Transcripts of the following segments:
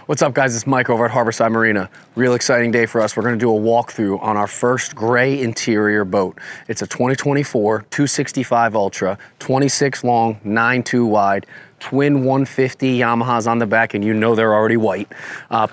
What's up, guys? It's Mike over at Harborside Marina. Real exciting day for us. We're going to do a walkthrough on our first gray interior boat. It's a 2024 265 Ultra, 26 long, 9.2 wide, twin 150 Yamahas on the back, and you know they're already white.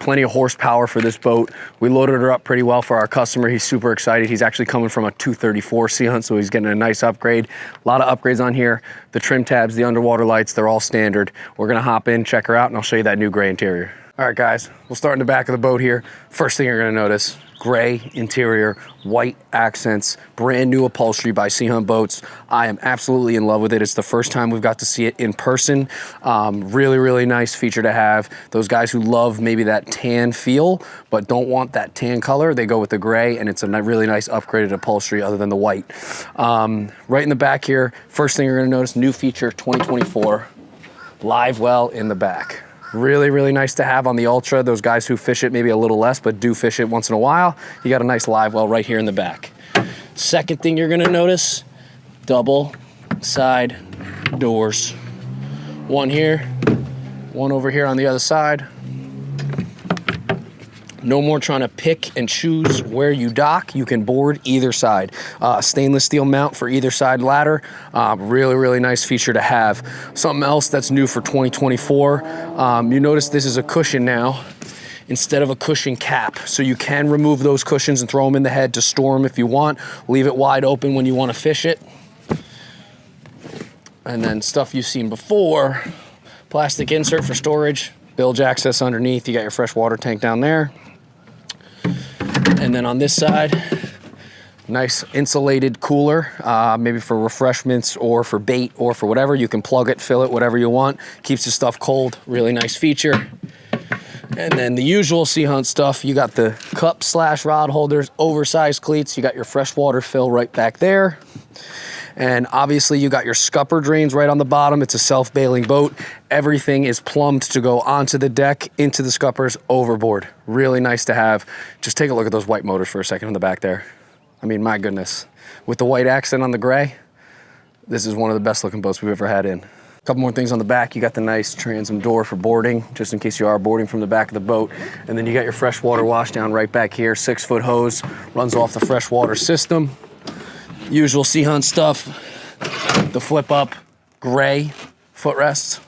Plenty of horsepower for this boat. We loaded her up pretty well for our customer. He's super excited. He's actually coming from a 234 Sea Hunt, so he's getting a nice upgrade. A lot of upgrades on here. The trim tabs, the underwater lights, they're all standard. We're going to hop in, check her out, and I'll show you that new gray interior. All right, guys, we'll start in the back of the boat here. First thing you're gonna notice, gray interior, white accents, brand new upholstery by Sea Hunt Boats. I am absolutely in love with it. It's the first time we've got to see it in person. Really, really nice feature to have. Those guys who love maybe that tan feel, but don't want that tan color, they go with the gray, and it's a really nice upgraded upholstery other than the white. Right in the back here, first thing you're gonna notice, new feature 2024, live well in the back. Really, really nice to have on the Ultra. Those guys who fish it maybe a little less, but do fish it once in a while, you got a nice live well right here in the back. Second thing you're gonna notice, double side doors. One here, one over here on the other side. No more trying to pick and choose where you dock. You can board either side. Stainless steel mount for either side ladder. Really, really nice feature to have. Something else that's new for 2024. You notice this is a cushion now instead of a cushion cap. So you can remove those cushions and throw them in the head to store them if you want. Leave it wide open when you want to fish it. And then stuff you've seen before. Plastic insert for storage. Bilge access underneath. You got your fresh water tank down there. And then on this side, nice insulated cooler, maybe for refreshments or for bait or for whatever. You can plug it, fill it, whatever you want. Keeps the stuff cold, really nice feature. And then the usual Sea Hunt stuff, you got the cup / rod holders, oversized cleats, you got your freshwater fill right back there. And obviously you got your scupper drains right on the bottom. It's a self-bailing boat. Everything is plumbed to go onto the deck, into the scuppers, overboard. Really nice to have. Just take a look at those white motors for a second in the back there. I mean, my goodness. With the white accent on the gray, this is one of the best looking boats we've ever had in. A couple more things on the back. You got the nice transom door for boarding, just in case you are boarding from the back of the boat. And then you got your freshwater wash down right back here. 6-foot hose, runs off the freshwater system. Usual Sea Hunt stuff, the flip up gray footrests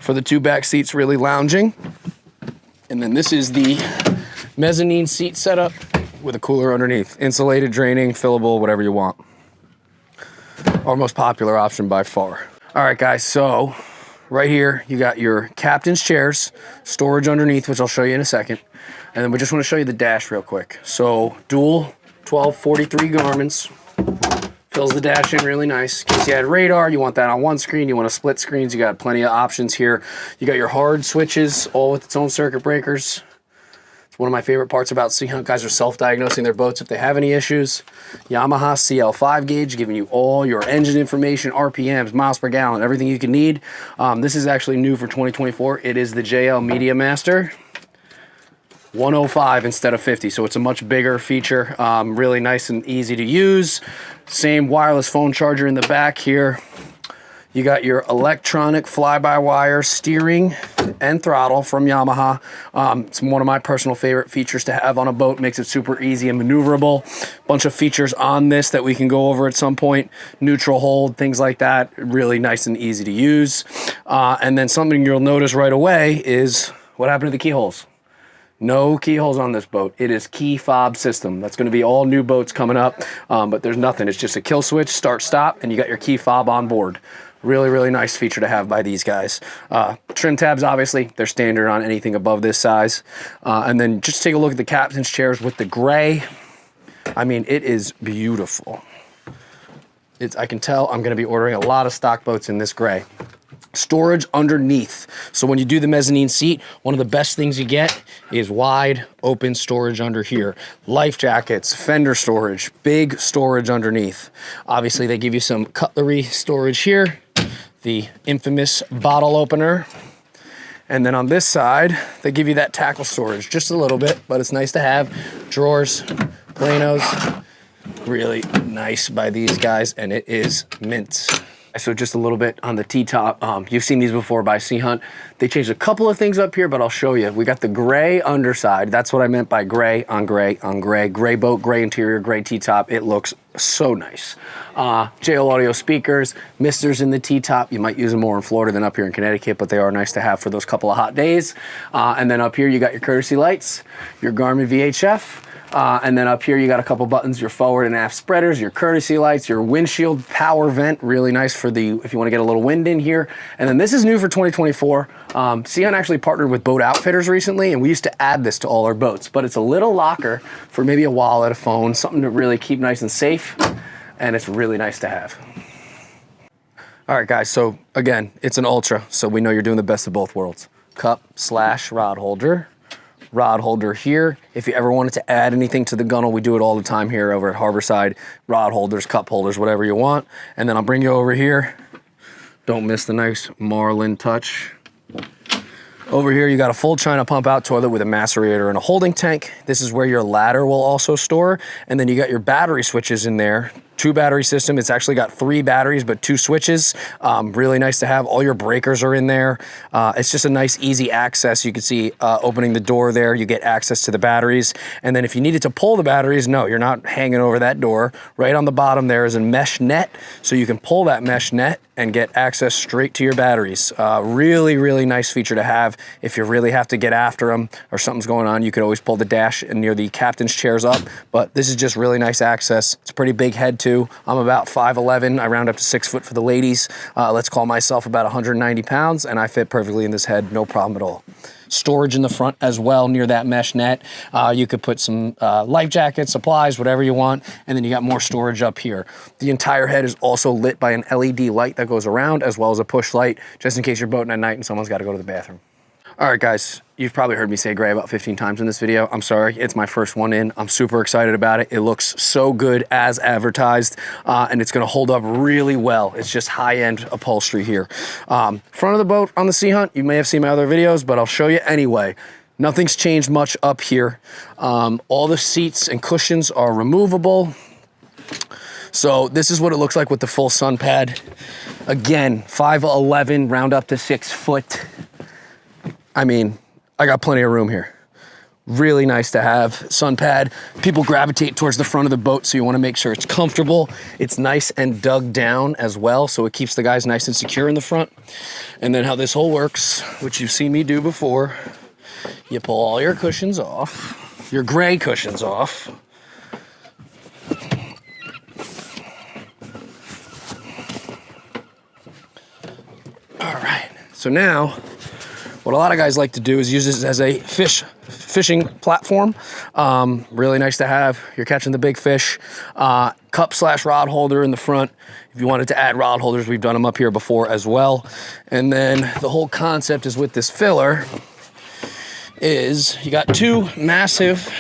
for the 2 back seats, really lounging. And then this is the mezzanine seat setup with a cooler underneath. Insulated, draining, fillable, whatever you want. Our most popular option by far. All right, guys, so right here, you got your captain's chairs, storage underneath, which I'll show you in a second. And then we just want to show you the dash real quick. So dual 1243 Garmin's. Fills the dash in really nice. In case you had radar, you want that on one screen, you want to split screens, you got plenty of options here. You got your hard switches, all with its own circuit breakers. It's one of my favorite parts about Sea Hunt. Guys are self-diagnosing their boats if they have any issues. Yamaha CL5 gauge, giving you all your engine information, RPMs, miles per gallon, everything you can need. This is actually new for 2024. It is the JL Media Master. 105 instead of 50, so it's a much bigger feature. Really nice and easy to use. Same wireless phone charger in the back here. You got your electronic fly-by-wire steering and throttle from Yamaha. It's one of my personal favorite features to have on a boat. Makes it super easy and maneuverable. Bunch of features on this that we can go over at some point. Neutral hold, things like that. Really nice and easy to use. And then something you'll notice right away is what happened to the keyholes. No keyholes on this boat. It is key fob system. That's going to be all new boats coming up, but there's nothing. It's just a kill switch, start, stop, and you got your key fob on board. Really, really nice feature to have by these guys. Trim tabs, obviously, they're standard on anything above this size. And then just take a look at the captain's chairs with the gray. I mean, it is beautiful. I can tell I'm going to be ordering a lot of stock boats in this gray. Storage underneath. So when you do the mezzanine seat, one of the best things you get is wide open storage under here. Life jackets, fender storage, big storage underneath. Obviously they give you some cutlery storage here, the infamous bottle opener. And then on this side, they give you that tackle storage, just a little bit, but it's nice to have. Drawers, planos, really nice by these guys, and it is mint. So just a little bit on the T-top. You've seen these before by Sea Hunt. They changed a couple of things up here, but I'll show you. We got the gray underside. That's what I meant by gray on gray on gray. Gray boat, gray interior, gray T-top. It looks so nice. JL Audio speakers, misters in the T-top. You might use them more in Florida than up here in Connecticut, but they are nice to have for those couple of hot days. And then up here you got your courtesy lights, your Garmin VHF. And then up here you got a couple buttons, your forward and aft spreaders, your courtesy lights, your windshield power vent, really nice for the, if you want to get a little wind in here. And then this is new for 2024. Sea Hunt actually partnered with Boat Outfitters recently, and we used to add this to all our boats, but it's a little locker for maybe a wallet, a phone, something to really keep nice and safe. And it's really nice to have. All right, guys, so again, it's an Ultra, so we know you're doing the best of both worlds. Cup / rod holder. Rod holder here. If you ever wanted to add anything to the gunnel, we do it all the time here over at Harborside. Rod holders, cup holders, whatever you want. And then I'll bring you over here. Don't miss the nice Marlin touch. Over here, you got a full China pump out toilet with a macerator and a holding tank. This is where your ladder will also store. And then you got your battery switches in there. 2 battery system. It's actually got 3 batteries, but 2 switches. Really nice to have. All your breakers are in there. It's just a nice, easy access. You can see opening the door there, you get access to the batteries. And then if you needed to pull the batteries, no, you're not hanging over that door. Right on the bottom there is a mesh net. So you can pull that mesh net and get access straight to your batteries. Really, really nice feature to have. If you really have to get after them or something's going on, you could always pull the dash and near the captain's chairs up. But this is just really nice access. It's a pretty big head too. I'm about 5'11". I round up to 6 foot for the ladies. Let's call myself about 190 pounds, and I fit perfectly in this head, no problem at all. Storage in the front as well near that mesh net. You could put some life jackets, supplies, whatever you want, and then you got more storage up here. The entire head is also lit by an LED light that goes around, as well as a push light, just in case you're boating at night and someone's got to go to the bathroom. All right, guys, you've probably heard me say gray about 15 times in this video. I'm sorry, it's my first one in. I'm super excited about it. It looks so good as advertised, and it's gonna hold up really well. It's just high-end upholstery here. Front of the boat on the Sea Hunt, you may have seen my other videos, but I'll show you anyway. Nothing's changed much up here. All the seats and cushions are removable. So this is what it looks like with the full sun pad. Again, 5'11", round up to 6 foot. I mean, I got plenty of room here. Really nice to have. Sun pad. People gravitate towards the front of the boat, so you want to make sure it's comfortable. It's nice and dug down as well, so it keeps the guys nice and secure in the front. And then how this whole works, which you've seen me do before, you pull all your cushions off, your gray cushions off. All right, so now, what a lot of guys like to do is use this as a fishing platform. Really nice to have. You're catching the big fish. Cup / rod holder in the front. If you wanted to add rod holders, we've done them up here before as well. And then the whole concept is with this filler is you got 2 massive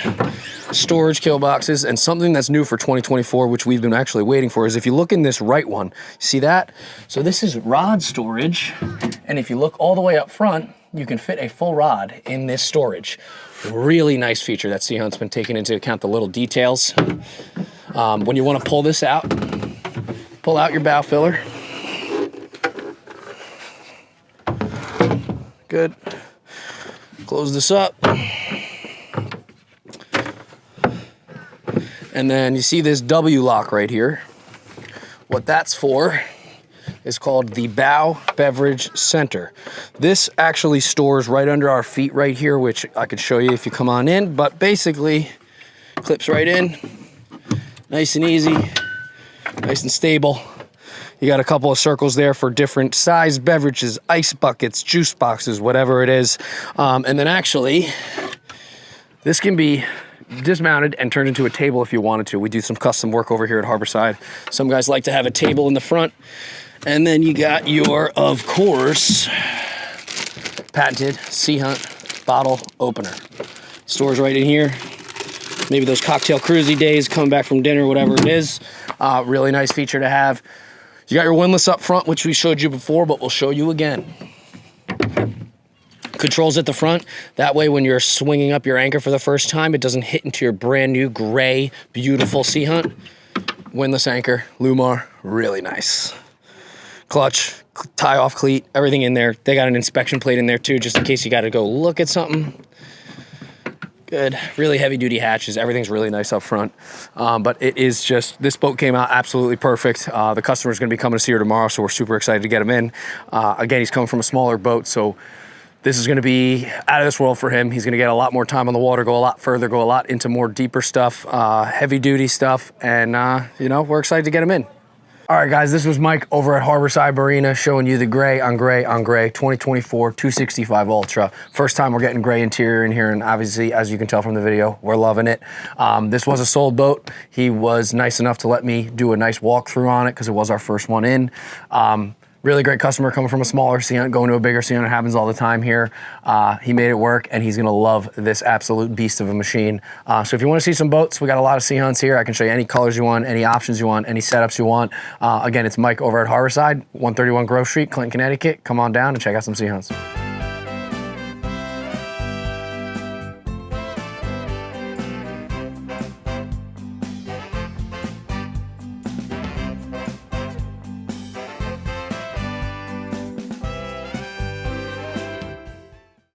storage kill boxes, and something that's new for 2024, which we've been actually waiting for, is if you look in this right one, see that? So this is rod storage, and if you look all the way up front, you can fit a full rod in this storage. Really nice feature that Sea Hunt's been taking into account the little details. When you want to pull this out, pull out your bow filler. Good. Close this up. And then you see this W lock right here. What that's for is called the Bow Beverage Center. This actually stores right under our feet right here, which I could show you if you come on in, but basically clips right in, nice and easy, nice and stable. You got a couple of circles there for different size beverages, ice buckets, juice boxes, whatever it is. And then actually, this can be dismounted and turned into a table if you wanted to. We do some custom work over here at Harborside. Some guys like to have a table in the front. And then you got your, of course, patented Sea Hunt bottle opener. Stores right in here. Maybe those cocktail cruisy days, coming back from dinner, whatever it is. Really nice feature to have. You got your windlass up front, which we showed you before, but we'll show you again. Controls at the front. That way, when you're swinging up your anchor for the first time, it doesn't hit into your brand new gray, beautiful Sea Hunt. Windlass anchor, Lumar, really nice. clutch, tie off cleat, everything in there. They got an inspection plate in there too, just in case you got to go look at something. Good, really heavy duty hatches. Everything's really nice up front. But it is just, this boat came out absolutely perfect. The customer's gonna be coming to see her tomorrow, so we're super excited to get him in. Again, he's coming from a smaller boat, so this is gonna be out of this world for him. He's gonna get a lot more time on the water, go a lot further, go a lot into more deeper stuff, heavy duty stuff, and you know, we're excited to get him in. All right, guys, this was Mike over at Harborside Marina showing you the gray on gray on gray 2024 265 Ultra. First time we're getting gray interior in here, and obviously, as you can tell from the video, we're loving it. This was a sold boat. He was nice enough to let me do a nice walkthrough on it because it was our first one in. Really great customer coming from a smaller Sea Hunt, going to a bigger Sea Hunt. It happens all the time here. He made it work, and he's gonna love this absolute beast of a machine. So if you wanna see some boats, we got a lot of Sea Hunts here. I can show you any colors you want, any options you want, any setups you want. Again, it's Mike over at Harborside, 131 Grove Street, Clinton, Connecticut. Come on down and check out some Sea Hunts.